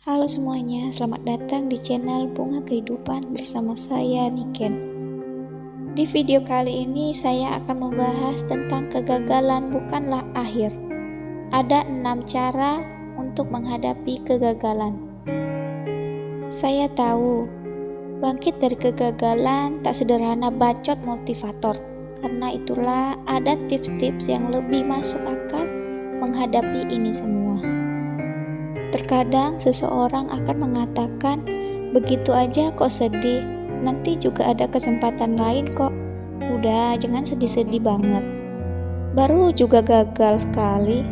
Halo semuanya, selamat datang di channel Bunga Kehidupan bersama saya Niken. Di video kali ini saya akan membahas tentang kegagalan bukanlah akhir. Ada 6 cara untuk menghadapi kegagalan. Saya tahu, bangkit dari kegagalan tak sederhana bacot motivator. Karena itulah ada tips-tips yang lebih masuk akal menghadapi ini semua. Terkadang seseorang akan mengatakan, begitu aja kok sedih, nanti juga ada kesempatan lain kok. Udah, jangan sedih-sedih banget. Baru juga gagal sekali.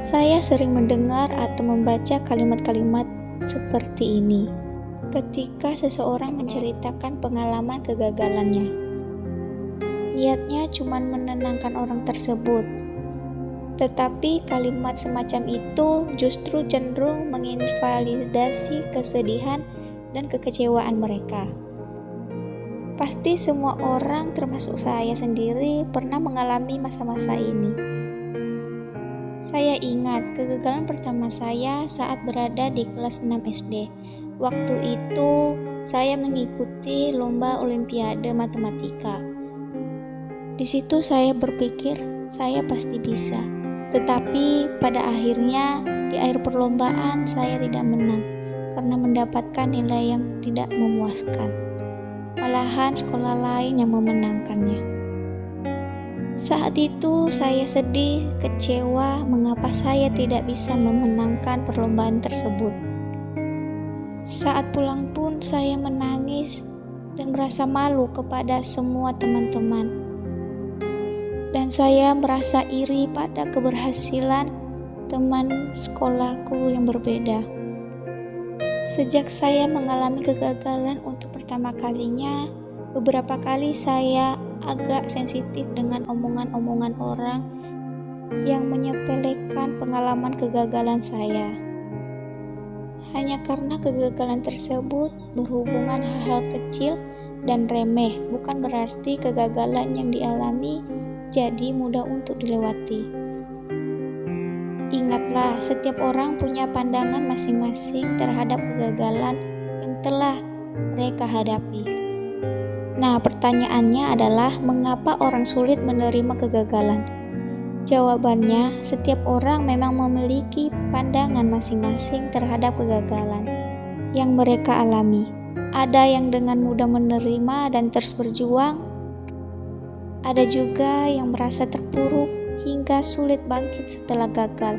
Saya sering mendengar atau membaca kalimat-kalimat seperti ini ketika seseorang menceritakan pengalaman kegagalannya. Niatnya cuma menenangkan orang tersebut. Tetapi kalimat semacam itu justru cenderung menginvalidasi kesedihan dan kekecewaan mereka. Pasti semua orang, termasuk saya sendiri, pernah mengalami masa-masa ini. Saya ingat kegagalan pertama saya saat berada di kelas 6 SD. Waktu itu saya mengikuti lomba Olimpiade Matematika. Di situ saya berpikir saya pasti bisa. Tetapi pada akhirnya di akhir perlombaan saya tidak menang karena mendapatkan nilai yang tidak memuaskan. Malahan sekolah lain yang memenangkannya. Saat itu saya sedih, kecewa mengapa saya tidak bisa memenangkan perlombaan tersebut. Saat pulang pun saya menangis dan merasa malu kepada semua teman-teman. Dan saya merasa iri pada keberhasilan teman sekolahku yang berbeda. Sejak saya mengalami kegagalan untuk pertama kalinya, beberapa kali saya agak sensitif dengan omongan-omongan orang yang menyepelekan pengalaman kegagalan saya. Hanya karena kegagalan tersebut berhubungan hal-hal kecil dan remeh, bukan berarti kegagalan yang dialami jadi mudah untuk dilewati. Ingatlah, setiap orang punya pandangan masing-masing terhadap kegagalan yang telah mereka hadapi. Nah, pertanyaannya adalah mengapa orang sulit menerima kegagalan? Jawabannya, setiap orang memang memiliki pandangan masing-masing terhadap kegagalan yang mereka alami. Ada yang dengan mudah menerima dan terus berjuang. Ada juga yang merasa terpuruk hingga sulit bangkit setelah gagal.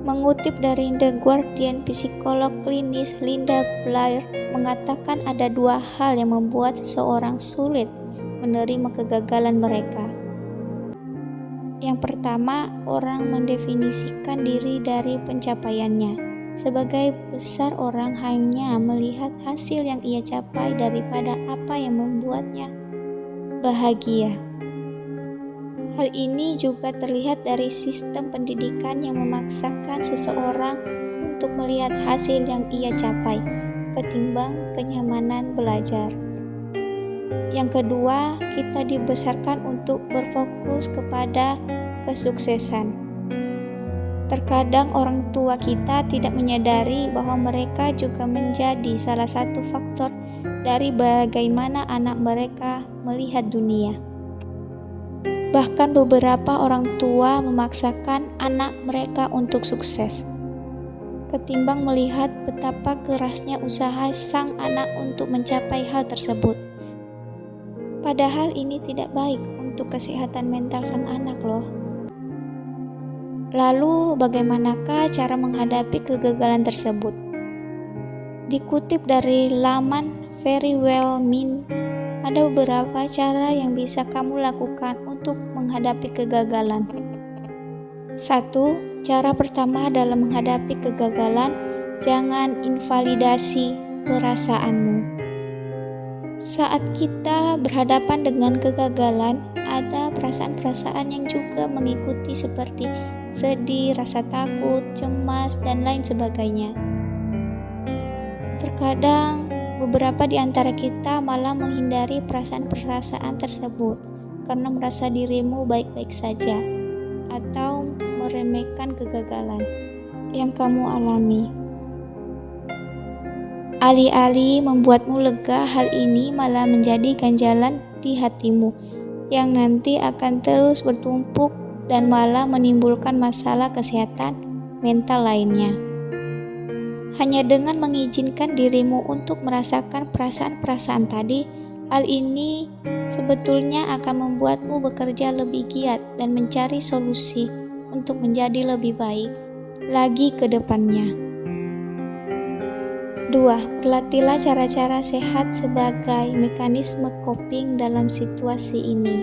Mengutip dari The Guardian, psikolog klinis Linda Blair mengatakan ada 2 hal yang membuat seseorang sulit menerima kegagalan mereka. Yang pertama, orang mendefinisikan diri dari pencapaiannya. Sebagai besar orang hanya melihat hasil yang ia capai daripada apa yang membuatnya bahagia. Hal ini juga terlihat dari sistem pendidikan yang memaksakan seseorang untuk melihat hasil yang ia capai ketimbang kenyamanan belajar. Yang kedua, kita dibesarkan untuk berfokus kepada kesuksesan. Terkadang orang tua kita tidak menyadari bahwa mereka juga menjadi salah satu faktor dari bagaimana anak mereka melihat dunia. Bahkan beberapa orang tua memaksakan anak mereka untuk sukses, ketimbang melihat betapa kerasnya usaha sang anak untuk mencapai hal tersebut. Padahal ini tidak baik untuk kesehatan mental sang anak loh. Lalu bagaimanakah cara menghadapi kegagalan tersebut? Dikutip dari laman Verywellme, ada beberapa cara yang bisa kamu lakukan untuk menghadapi kegagalan. 1. Cara pertama dalam menghadapi kegagalan, jangan invalidasi perasaanmu. Saat kita berhadapan dengan kegagalan, ada perasaan-perasaan yang juga mengikuti seperti sedih, rasa takut, cemas, dan lain sebagainya. Terkadang beberapa di antara kita malah menghindari perasaan-perasaan tersebut karena merasa dirimu baik-baik saja atau meremehkan kegagalan yang kamu alami. Alih-alih membuatmu lega, hal ini malah menjadi ganjalan di hatimu yang nanti akan terus bertumpuk dan malah menimbulkan masalah kesehatan mental lainnya. Hanya dengan mengizinkan dirimu untuk merasakan perasaan-perasaan tadi, hal ini sebetulnya akan membuatmu bekerja lebih giat dan mencari solusi untuk menjadi lebih baik lagi ke depannya. 2. Berlatihlah cara-cara sehat sebagai mekanisme coping dalam situasi ini.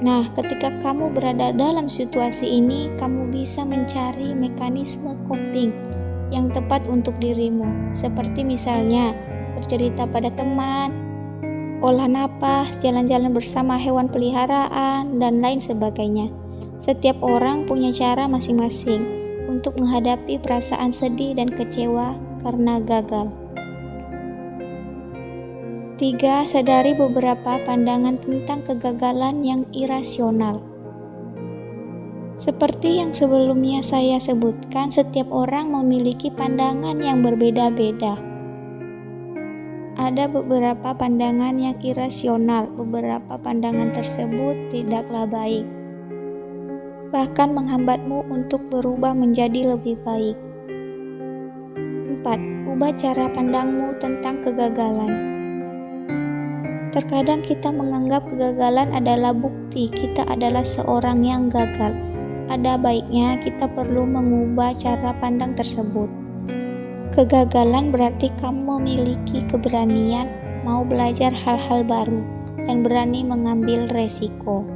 Nah, ketika kamu berada dalam situasi ini, kamu bisa mencari mekanisme coping yang tepat untuk dirimu, seperti misalnya bercerita pada teman, olah napas, jalan-jalan bersama hewan peliharaan, dan lain sebagainya. Setiap orang punya cara masing-masing untuk menghadapi perasaan sedih dan kecewa karena gagal. 3. Sadari beberapa pandangan tentang kegagalan yang irasional. Seperti yang sebelumnya saya sebutkan, setiap orang memiliki pandangan yang berbeda-beda. Ada beberapa pandangan yang irasional, beberapa pandangan tersebut tidaklah baik, bahkan menghambatmu untuk berubah menjadi lebih baik. 4. Ubah cara pandangmu tentang kegagalan. Terkadang kita menganggap kegagalan adalah bukti kita adalah seorang yang gagal. Ada baiknya kita perlu mengubah cara pandang tersebut. Kegagalan berarti kamu memiliki keberanian mau belajar hal-hal baru dan berani mengambil resiko.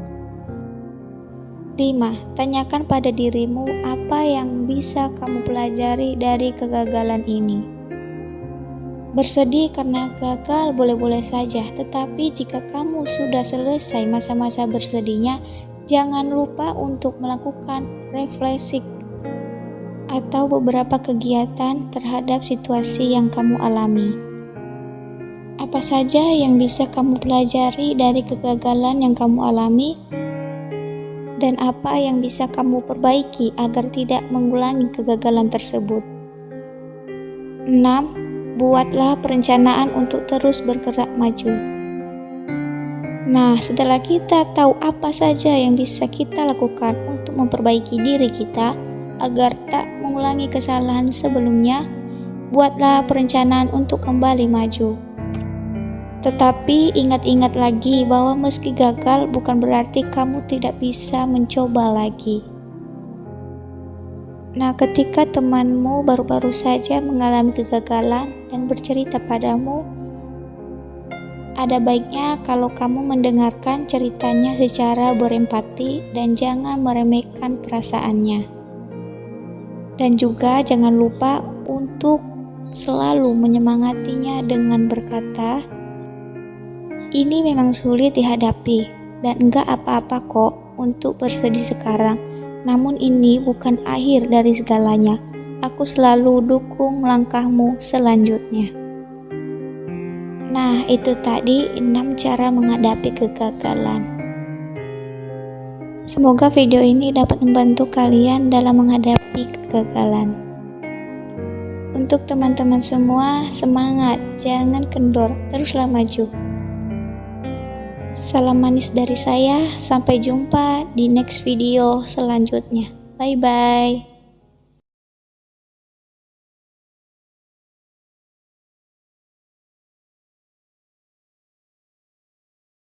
5. Tanyakan pada dirimu apa yang bisa kamu pelajari dari kegagalan ini. Bersedih karena gagal boleh-boleh saja, tetapi jika kamu sudah selesai masa-masa bersedihnya, jangan lupa untuk melakukan refleksi atau beberapa kegiatan terhadap situasi yang kamu alami. Apa saja yang bisa kamu pelajari dari kegagalan yang kamu alami? Dan apa yang bisa kamu perbaiki agar tidak mengulangi kegagalan tersebut. 6. Buatlah perencanaan untuk terus bergerak maju. Nah, setelah kita tahu apa saja yang bisa kita lakukan untuk memperbaiki diri kita agar tak mengulangi kesalahan sebelumnya, buatlah perencanaan untuk kembali maju. Tetapi ingat-ingat lagi bahwa meski gagal bukan berarti kamu tidak bisa mencoba lagi. Nah, ketika temanmu baru-baru saja mengalami kegagalan dan bercerita padamu, ada baiknya kalau kamu mendengarkan ceritanya secara berempati dan jangan meremehkan perasaannya. Dan juga jangan lupa untuk selalu menyemangatinya dengan berkata, "Ini memang sulit dihadapi dan enggak apa-apa kok untuk bersedih sekarang. Namun ini bukan akhir dari segalanya. Aku selalu dukung langkahmu selanjutnya." Nah, itu tadi 6 cara menghadapi kegagalan. Semoga video ini dapat membantu kalian dalam menghadapi kegagalan. Untuk teman-teman semua, semangat, jangan kendor, teruslah maju. Salam manis dari saya, sampai jumpa di next video selanjutnya. Bye-bye.